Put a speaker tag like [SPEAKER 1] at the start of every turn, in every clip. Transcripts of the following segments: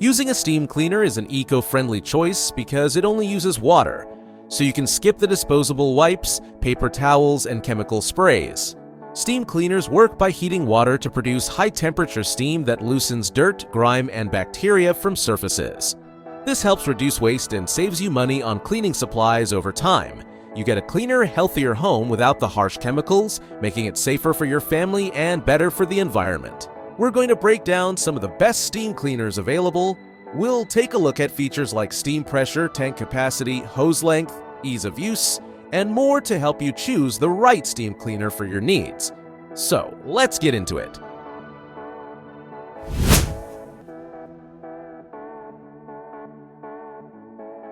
[SPEAKER 1] Using a steam cleaner is an eco-friendly choice because it only uses water, so you can skip the disposable wipes, paper towels, and chemical sprays. Steam cleaners work by heating water to produce high-temperature steam that loosens dirt, grime, and bacteria from surfaces. This helps reduce waste and saves you money on cleaning supplies over time. You get a cleaner, healthier home without the harsh chemicals, making it safer for your family and better for the environment. We're going to break down some of the best steam cleaners available. We'll take a look at features like steam pressure, tank capacity, hose length, ease of use, and more to help you choose the right steam cleaner for your needs. So, let's get into it.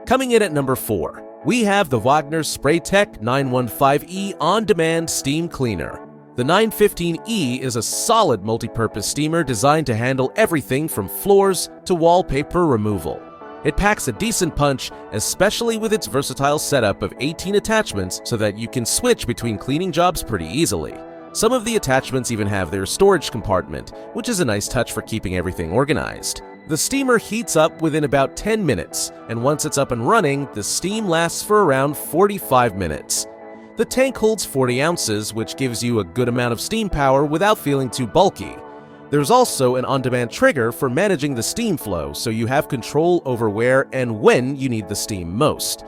[SPEAKER 1] Coming in at number 4, we have the Wagner spraytech 915E on-demand steam cleaner. The 915E is a solid multi-purpose steamer designed to handle everything from floors to wallpaper removal. It packs a decent punch, especially with its versatile setup of 18 attachments so that you can switch between cleaning jobs pretty easily. Some of the attachments even have their storage compartment, which is a nice touch for keeping everything organized. The steamer heats up within about 10 minutes, and once it's up and running, the steam lasts for around 45 minutes. The tank holds 40 ounces, which gives you a good amount of steam power without feeling too bulky. There's also an on-demand trigger for managing the steam flow, so you have control over where and when you need the steam most.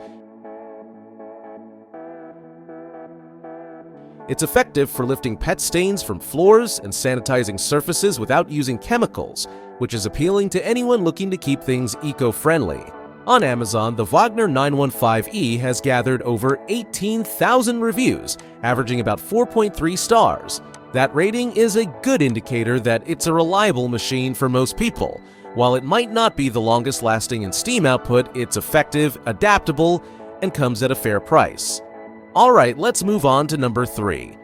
[SPEAKER 1] It's effective for lifting pet stains from floors and sanitizing surfaces without using chemicals, which is appealing to anyone looking to keep things eco-friendly. On Amazon, the Wagner 915E has gathered over 18,000 reviews, averaging about 4.3 stars. That rating is a good indicator that it's a reliable machine for most people. While it might not be the longest lasting in steam output, it's effective, adaptable, and comes at a fair price. Alright, let's move on to number 3.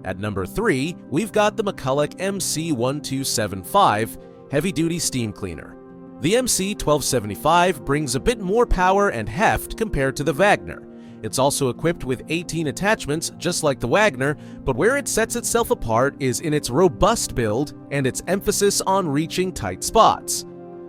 [SPEAKER 1] At number 3, we've got the McCulloch MC1275 heavy-duty steam cleaner. The MC1275 brings a bit more power and heft compared to the Wagner. It's also equipped with 18 attachments, just like the Wagner, but where it sets itself apart is in its robust build and its emphasis on reaching tight spots.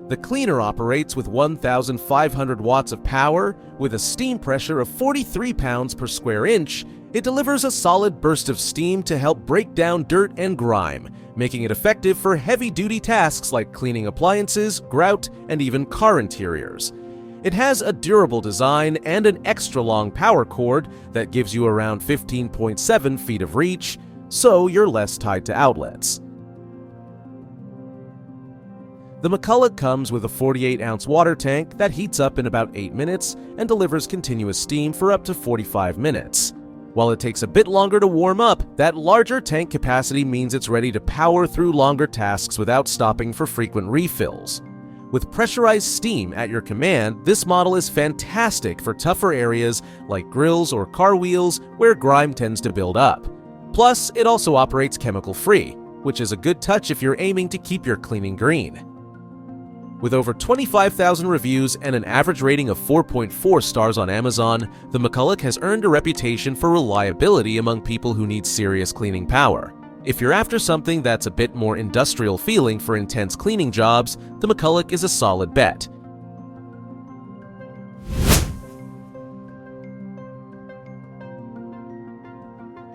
[SPEAKER 1] The cleaner operates with 1,500 watts of power, with a steam pressure of 43 pounds per square inch. It delivers a solid burst of steam to help break down dirt and grime, making it effective for heavy-duty tasks like cleaning appliances, grout, and even car interiors. It has a durable design and an extra-long power cord that gives you around 15.7 feet of reach, so you're less tied to outlets. The McCulloch comes with a 48-ounce water tank that heats up in about 8 minutes and delivers continuous steam for up to 45 minutes. While it takes a bit longer to warm up, that larger tank capacity means it's ready to power through longer tasks without stopping for frequent refills. With pressurized steam at your command, this model is fantastic for tougher areas like grills or car wheels where grime tends to build up. Plus, it also operates chemical-free, which is a good touch if you're aiming to keep your cleaning green. With over 25,000 reviews and an average rating of 4.4 stars on Amazon, the McCulloch has earned a reputation for reliability among people who need serious cleaning power. If you're after something that's a bit more industrial feeling for intense cleaning jobs, the McCulloch is a solid bet.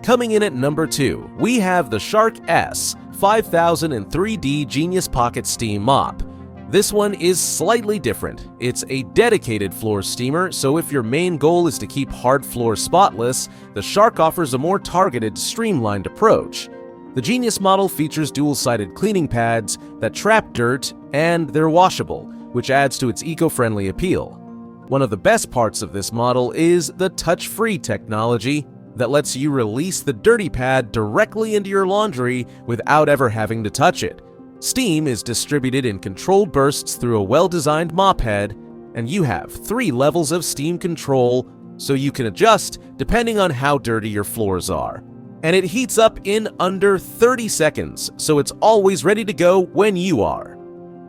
[SPEAKER 1] Coming in at number 2, we have the Shark S 5003D Genius Pocket Steam Mop. This one is slightly different. It's a dedicated floor steamer, so if your main goal is to keep hard floors spotless, the Shark offers a more targeted, streamlined approach. The Genius model features dual-sided cleaning pads that trap dirt, and they're washable, which adds to its eco-friendly appeal. One of the best parts of this model is the touch-free technology that lets you release the dirty pad directly into your laundry without ever having to touch it. Steam is distributed in controlled bursts through a well-designed mop head, and you have 3 levels of steam control, so you can adjust depending on how dirty your floors are. And it heats up in under 30 seconds, so it's always ready to go when you are.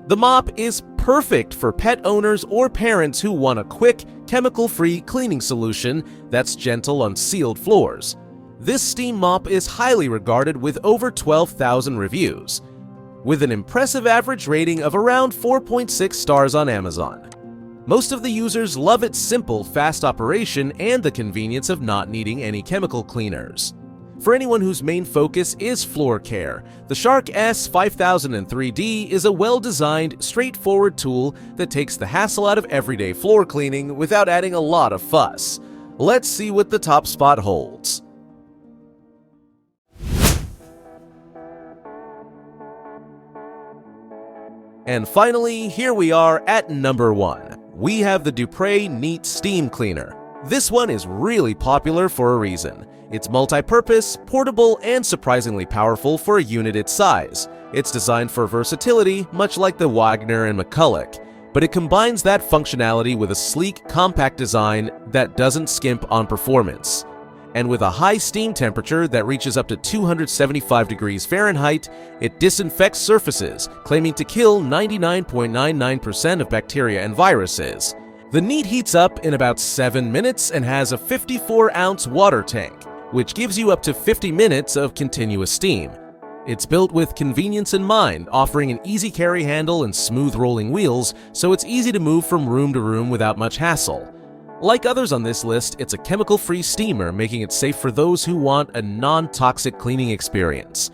[SPEAKER 1] The mop is perfect for pet owners or parents who want a quick, chemical-free cleaning solution that's gentle on sealed floors. This steam mop is highly regarded with over 12,000 reviews, with an impressive average rating of around 4.6 stars on Amazon. Most of the users love its simple, fast operation and the convenience of not needing any chemical cleaners. For anyone whose main focus is floor care, the Shark S5003D is a well-designed, straightforward tool that takes the hassle out of everyday floor cleaning without adding a lot of fuss. Let's see what the top spot holds. And finally, here we are at number 1. We have the Dupre Neat Steam Cleaner. This one is really popular for a reason. It's multi-purpose, portable, and surprisingly powerful for a unit its size. It's designed for versatility, much like the Wagner and McCulloch, but it combines that functionality with a sleek, compact design that doesn't skimp on performance. And with a high steam temperature that reaches up to 275 degrees Fahrenheit, it disinfects surfaces, claiming to kill 99.99% of bacteria and viruses. The Neat heats up in about 7 minutes and has a 54-ounce water tank, which gives you up to 50 minutes of continuous steam. It's built with convenience in mind, offering an easy carry handle and smooth rolling wheels, so it's easy to move from room to room without much hassle. Like others on this list, it's a chemical-free steamer, making it safe for those who want a non-toxic cleaning experience.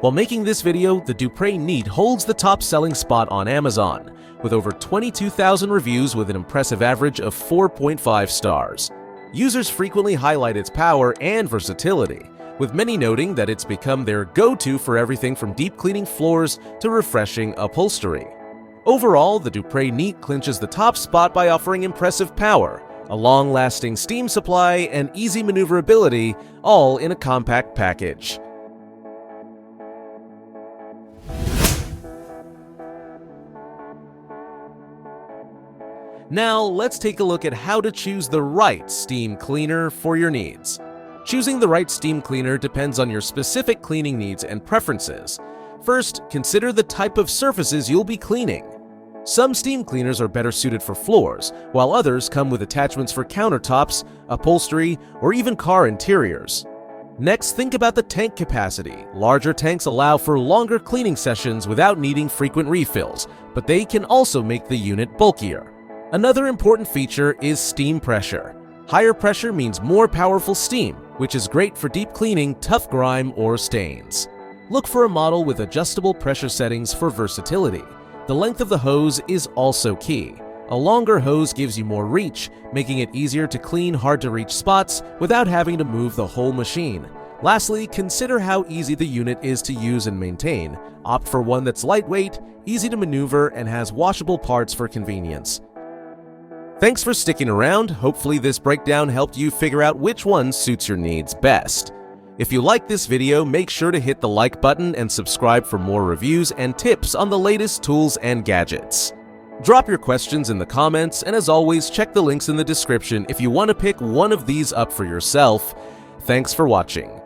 [SPEAKER 1] While making this video, the Dupre Neat holds the top-selling spot on Amazon, with over 22,000 reviews with an impressive average of 4.5 stars. Users frequently highlight its power and versatility, with many noting that it's become their go-to for everything from deep cleaning floors to refreshing upholstery. Overall, the Dupre Neat clinches the top spot by offering impressive power, a long-lasting steam supply, and easy maneuverability, all in a compact package. Now, let's take a look at how to choose the right steam cleaner for your needs. Choosing the right steam cleaner depends on your specific cleaning needs and preferences. First, consider the type of surfaces you'll be cleaning. Some steam cleaners are better suited for floors, while others come with attachments for countertops, upholstery, or even car interiors. Next, think about the tank capacity. Larger tanks allow for longer cleaning sessions without needing frequent refills, but they can also make the unit bulkier. Another important feature is steam pressure. Higher pressure means more powerful steam, which is great for deep cleaning tough grime or stains. Look for a model with adjustable pressure settings for versatility. The length of the hose is also key. A longer hose gives you more reach, making it easier to clean hard-to-reach spots without having to move the whole machine. Lastly, consider how easy the unit is to use and maintain. Opt for one that's lightweight, easy to maneuver, and has washable parts for convenience. Thanks for sticking around. Hopefully this breakdown helped you figure out which one suits your needs best. If you like this video, make sure to hit the like button and subscribe for more reviews and tips on the latest tools and gadgets. Drop your questions in the comments, and as always, check the links in the description if you want to pick one of these up for yourself. Thanks for watching.